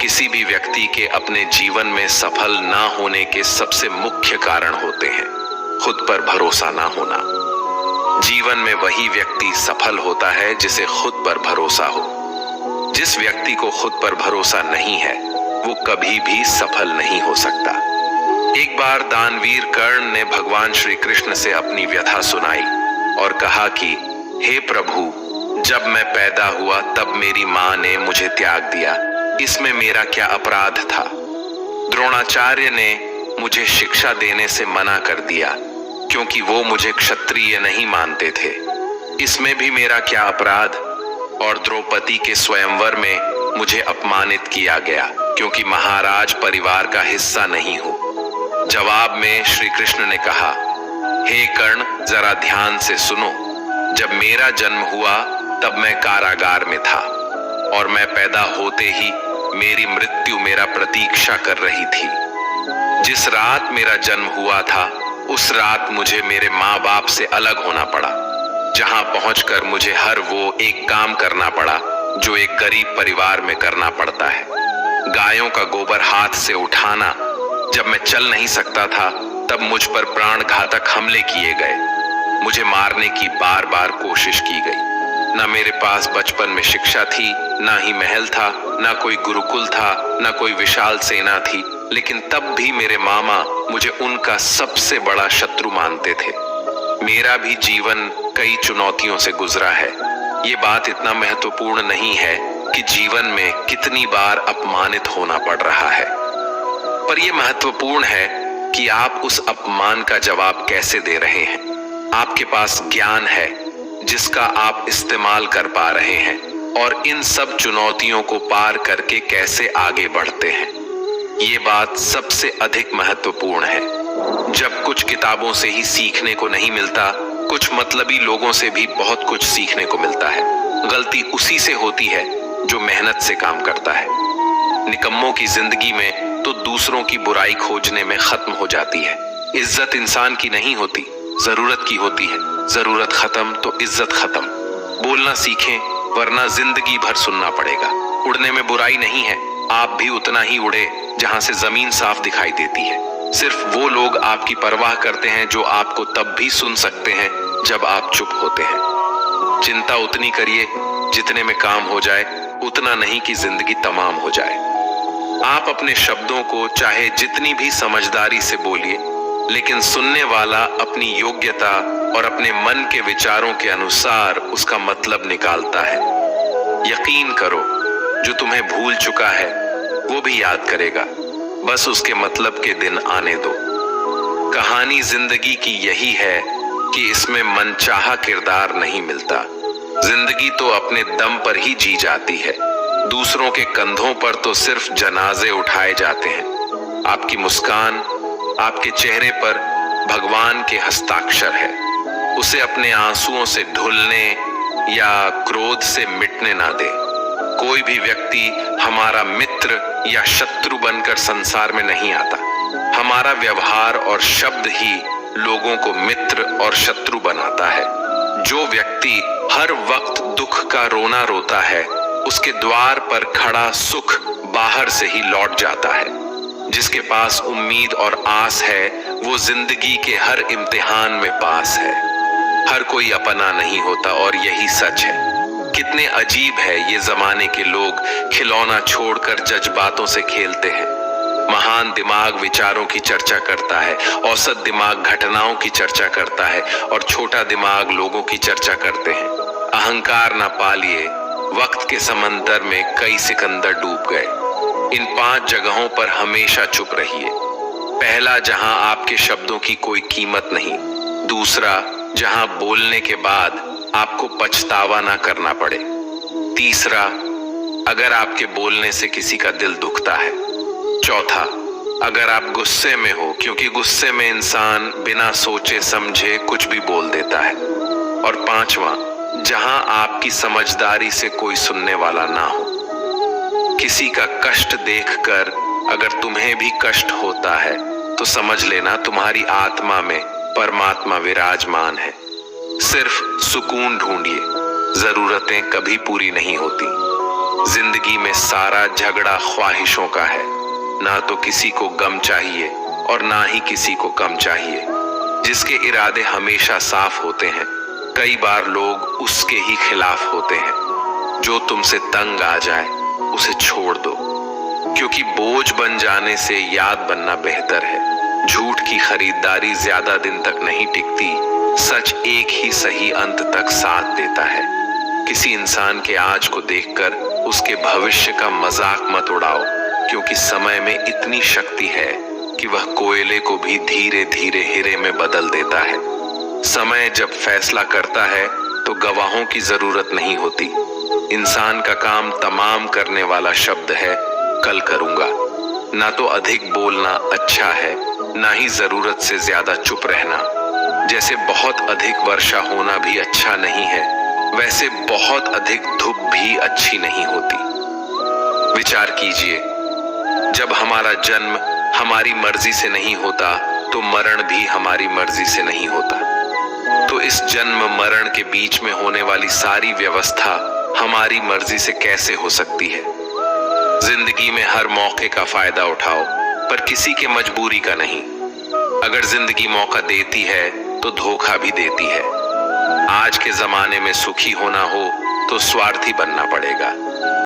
किसी भी व्यक्ति के अपने जीवन में सफल ना होने के सबसे मुख्य कारण होते हैं खुद पर भरोसा ना होना। जीवन में वही व्यक्ति सफल होता है जिसे खुद पर भरोसा हो। जिस व्यक्ति को खुद पर भरोसा नहीं है वो कभी भी सफल नहीं हो सकता। एक बार दानवीर कर्ण ने भगवान श्री कृष्ण से अपनी व्यथा सुनाई और कहा कि हे प्रभु, जब मैं पैदा हुआ तब मेरी माँ ने मुझे त्याग दिया, इसमें मेरा क्या अपराध था। द्रोणाचार्य ने मुझे शिक्षा देने से मना कर दिया क्योंकि वो मुझे क्षत्रिय नहीं मानते थे, इसमें भी मेरा क्या अपराध। और द्रौपदी के स्वयंवर में मुझे अपमानित किया गया क्योंकि महाराज परिवार का हिस्सा नहीं हूं। जवाब में श्री कृष्ण ने कहा, हे कर्ण, जरा ध्यान से सुनो। जब मेरा जन्म हुआ तब मैं कारागार में था और मैं पैदा होते ही मेरी मृत्यु मेरा प्रतीक्षा कर रही थी। जिस रात मेरा जन्म हुआ था उस रात मुझे मेरे माँ बाप से अलग होना पड़ा, जहां पहुंचकर मुझे हर वो एक काम करना पड़ा जो एक गरीब परिवार में करना पड़ता है। गायों का गोबर हाथ से उठाना। जब मैं चल नहीं सकता था तब मुझ पर प्राण घातक हमले किए गए। मुझे मारने की बार बार कोशिश की गई। ना मेरे पास बचपन में शिक्षा थी, ना ही महल था, ना कोई गुरुकुल था, ना कोई विशाल सेना थी, लेकिन तब भी मेरे मामा मुझे उनका सबसे बड़ा शत्रु मानते थे। मेरा भी जीवन कई चुनौतियों से गुजरा है। ये बात इतना महत्वपूर्ण नहीं है कि जीवन में कितनी बार अपमानित होना पड़ रहा है, पर यह महत्वपूर्ण है कि आप उस अपमान का जवाब कैसे दे रहे हैं। आपके पास ज्ञान है जिसका आप इस्तेमाल कर पा रहे हैं और इन सब चुनौतियों को पार करके कैसे आगे बढ़ते हैं। ये बात सबसे अधिक महत्वपूर्ण है। जब कुछ किताबों से ही सीखने को नहीं मिलता, कुछ मतलबी लोगों से भी बहुत कुछ सीखने को मिलता है। गलती उसी से होती है जो मेहनत से काम करता है। निकम्मों की जिंदगी में तो दूसरों की बुराई खोजने में खत्म हो जाती है। इज्जत इंसान की नहीं होती, जरूरत की होती है। जरूरत खत्म तो इज्जत खत्म। बोलना सीखें वरना जिंदगी भर सुनना पड़ेगा। उड़ने में बुराई नहीं है, आप भी उतना ही उड़े जहां से जमीन साफ दिखाई देती है। सिर्फ वो लोग आपकी परवाह करते हैं जो आपको तब भी सुन सकते हैं जब आप चुप होते हैं। चिंता उतनी करिए जितने में काम हो जाए, उतना नहीं कि जिंदगी तमाम हो जाए। आप अपने शब्दों को चाहे जितनी भी समझदारी से बोलिए, लेकिन सुनने वाला अपनी योग्यता और अपने मन के विचारों के अनुसार उसका मतलब निकालता है। यकीन करो, जो तुम्हें भूल चुका है वो भी याद करेगा, बस उसके मतलब के दिन आने दो। कहानी जिंदगी की यही है कि इसमें मनचाहा किरदार नहीं मिलता। जिंदगी तो अपने दम पर ही जी जाती है। दूसरों के कंधों पर तो सिर्फ जनाजे उठाए जाते हैं। आपकी मुस्कान, आपके चेहरे पर भगवान के हस्ताक्षर है। उसे अपने आंसुओं से धुलने या क्रोध से मिटने ना दे। कोई भी व्यक्ति हमारा मित्र या शत्रु बनकर संसार में नहीं आता। हमारा व्यवहार और शब्द ही लोगों को मित्र और शत्रु बनाता है। जो व्यक्ति हर वक्त दुख का रोना रोता है, उसके द्वार पर खड़ा सुख बाहर से ही लौट जाता है। जिसके पास उम्मीद और आस है, वो जिंदगी के हर इम्तिहान में पास है। हर कोई अपना नहीं होता और यही सच है। कितने अजीब है ये जमाने के लोग, खिलौना छोड़कर जज्बातों से खेलते हैं। महान दिमाग विचारों की चर्चा करता है, औसत दिमाग घटनाओं की चर्चा करता है और छोटा दिमाग लोगों की चर्चा करते हैं। अहंकार ना पालिए, वक्त के समंदर में कई सिकंदर डूब गए। इन 5 जगहों पर हमेशा चुप रहिए। पहला, जहां आपके शब्दों की कोई कीमत नहीं। दूसरा, जहां बोलने के बाद आपको पछतावा ना करना पड़े। तीसरा, अगर आपके बोलने से किसी का दिल दुखता है। चौथा, अगर आप गुस्से में हो, क्योंकि गुस्से में इंसान बिना सोचे समझे कुछ भी बोल देता है। और पांचवा, जहां आपकी समझदारी से कोई सुनने वाला ना हो। किसी का कष्ट देखकर अगर तुम्हें भी कष्ट होता है तो समझ लेना तुम्हारी आत्मा में परमात्मा विराजमान है। सिर्फ सुकून ढूंढिए, जरूरतें कभी पूरी नहीं होती। जिंदगी में सारा झगड़ा ख्वाहिशों का है। ना तो किसी को गम चाहिए और ना ही किसी को कम चाहिए। जिसके इरादे हमेशा साफ होते हैं, कई बार लोग उसके ही खिलाफ होते हैं। जो तुमसे तंग आ जाए उसे छोड़ दो, क्योंकि बोझ बन जाने से याद बनना बेहतर है। झूठ की खरीदारी ज्यादा दिन तक नहीं टिकती, सच एक ही सही अंत तक साथ देता है। किसी इंसान के आज को देखकर उसके भविष्य का मजाक मत उड़ाओ, क्योंकि समय में इतनी शक्ति है कि वह कोयले को भी धीरे धीरे हीरे में बदल देता है। समय जब फैसला करता है तो गवाहों की जरूरत नहीं होती। इंसान का काम तमाम करने वाला शब्द है कल करूंगा। ना तो अधिक बोलना अच्छा है, ना ही जरूरत से ज्यादा चुप रहना। जैसे बहुत अधिक वर्षा होना भी अच्छा नहीं है, वैसे बहुत अधिक धूप भी अच्छी नहीं होती। विचार कीजिए, जब हमारा जन्म हमारी मर्जी से नहीं होता तो मरण भी हमारी मर्जी से नहीं होता। तो इस जन्म मरण के बीच में होने वाली सारी व्यवस्था हमारी मर्जी से कैसे हो सकती है? जिंदगी में हर मौके का फायदा उठाओ, पर किसी के मजबूरी का नहीं। अगर जिंदगी मौका देती है तो धोखा भी देती है। आज के जमाने में सुखी होना हो तो स्वार्थी बनना पड़ेगा।